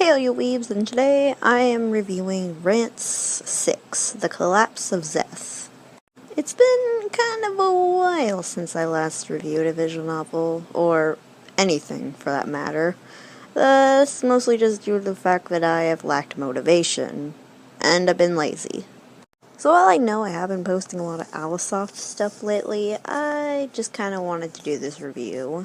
Hail you weebs, and today I am reviewing Rance 6, The Collapse of Zeth. It's been kind of a while since I last reviewed a visual novel, or anything for that matter. This is mostly just due to the fact that I have lacked motivation, and I've been lazy. So while I know I have been posting a lot of Alisoft stuff lately, I just kind of wanted to do this review.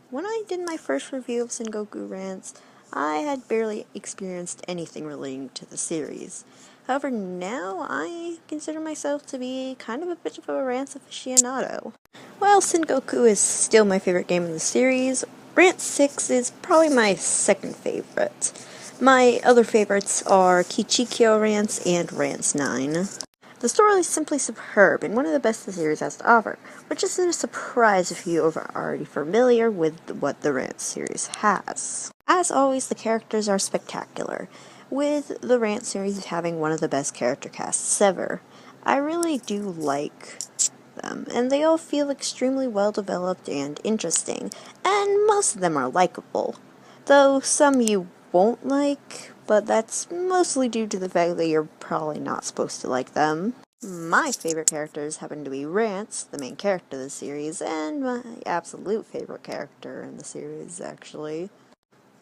When I did my first review of Sengoku Rance, I had barely experienced anything relating to the series. However, now I consider myself to be kind of a bit of a Rance aficionado. While Sengoku is still my favorite game in the series, Rance 6 is probably my second favorite. My other favorites are Kichikyo Rance and Rance 9. The story is simply superb and one of the best the series has to offer, which isn't a surprise if you are already familiar with what the Rance series has. As always, the characters are spectacular, with the Rance series having one of the best character casts ever. I really do like them, and they all feel extremely well developed and interesting, and most of them are likable, though some you won't like, but that's mostly due to the fact that you're probably not supposed to like them. My favorite characters happen to be Rance, the main character of the series, and my absolute favorite character in the series, actually.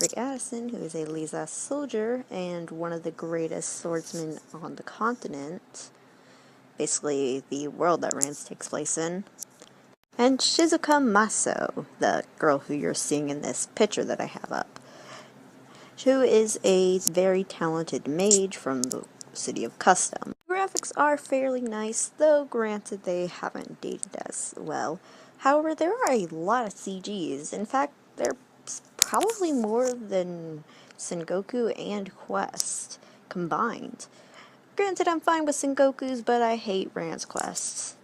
Rick Addison, who is a Lisa soldier and one of the greatest swordsmen on the continent, basically the world that Rance takes place in. And Shizuka Maso, the girl who you're seeing in this picture that I have up, who is a very talented mage from the city of Custom. The graphics are fairly nice, though granted they haven't dated as well. However, there are a lot of CGs. In fact, there's probably more than Sengoku and Quest combined. Granted, I'm fine with Sengoku's, but I hate Rance Quests.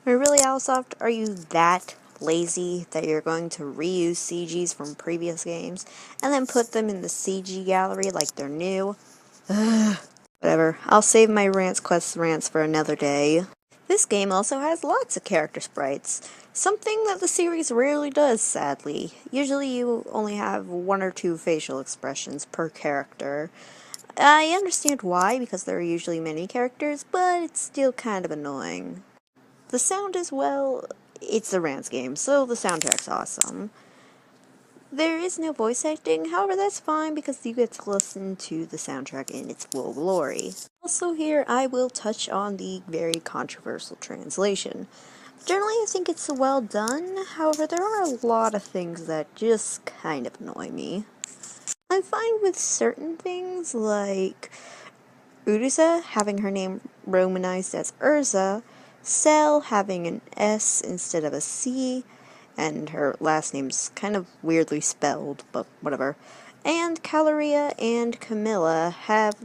Really, Alisoft, are you that lazy that you're going to reuse CGs from previous games and then put them in the CG gallery like they're new? Ugh. Whatever, I'll save my Rance Quest rants for another day. This game also has lots of character sprites, something that the series rarely does, sadly. Usually you only have one or two facial expressions per character. I understand why, because there are usually many characters, but it's still kind of annoying. The sound as well, it's a Rance game, so the soundtrack's awesome. There is no voice acting, however that's fine because you get to listen to the soundtrack in its full glory. Also here, I will touch on the very controversial translation. Generally, I think it's well done, however there are a lot of things that just kind of annoy me. I'm fine with certain things, like Urza having her name romanized as Urza, Cell having an S instead of a C, and her last name's kind of weirdly spelled, but whatever. And Caloria and Camilla have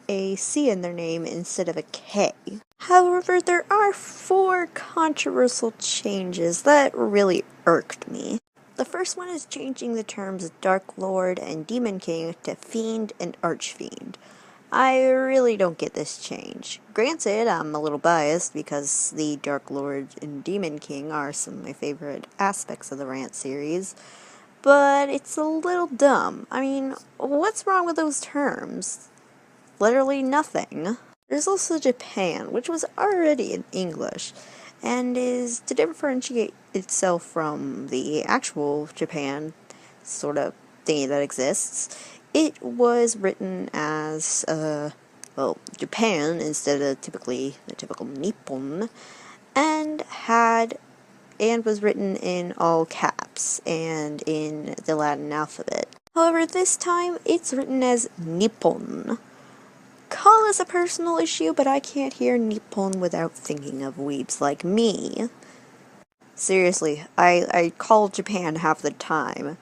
a C in their name instead of a K. However, there are 4 controversial changes that really irked me. The first one is changing the terms Dark Lord and Demon King to Fiend and Archfiend. I really don't get this change. Granted, I'm a little biased because the Dark Lord and Demon King are some of my favorite aspects of the Rance series, but it's a little dumb. I mean, what's wrong with those terms? Literally nothing. There's also Japan, which was already in English, and is to differentiate itself from the actual Japan sort of thing that exists. It was written as, Japan instead of the typical Nippon, and was written in all caps and in the Latin alphabet. However, this time it's written as Nippon. Call this a personal issue, but I can't hear Nippon without thinking of weebs like me. Seriously, I call Japan half the time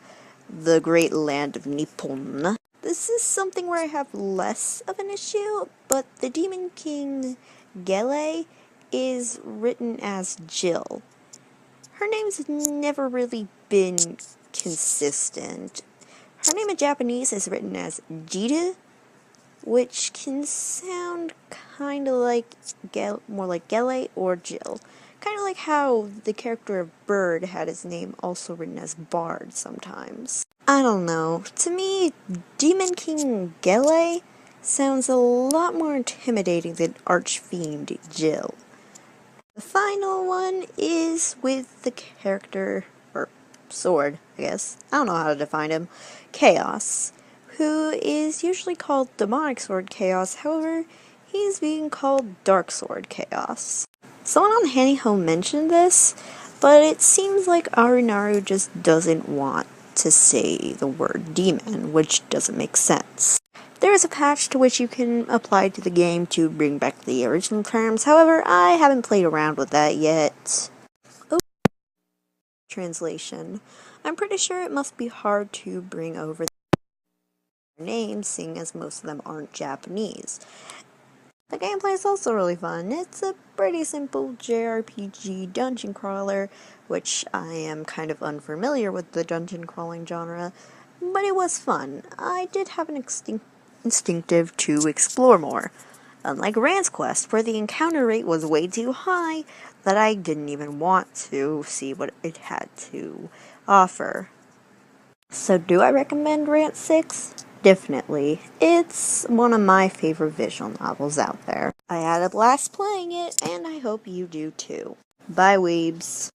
the great land of Nippon. This is something where I have less of an issue, but the Demon King Gele is written as Jill. Her name's never really been consistent. Her name in Japanese is written as Jida, which can sound kind of like more like Gele or Jill. Kind of like how the character of Bird had his name also written as Bard sometimes. I don't know. To me, Demon King Gele sounds a lot more intimidating than Archfiend Jill. The final one is with the character, or sword, I guess. I don't know how to define him. Chaos, who is usually called Demonic Sword Chaos, however, he's being called Dark Sword Chaos. Someone on Haniho mentioned this, but it seems like Arunaru just doesn't want to say the word demon, which doesn't make sense. There is a patch to which you can apply to the game to bring back the original terms, however, I haven't played around with that yet. Oh, translation. I'm pretty sure it must be hard to bring over their names, seeing as most of them aren't Japanese. The gameplay is also really fun. It's a pretty simple JRPG dungeon crawler, which I am kind of unfamiliar with the dungeon crawling genre, but it was fun. I did have an instinctive to explore more. Unlike Rance Quest, where the encounter rate was way too high, that I didn't even want to see what it had to offer. So do I recommend Rance 6? Definitely. It's one of my favorite visual novels out there. I had a blast playing it, and I hope you do too. Bye, weebs.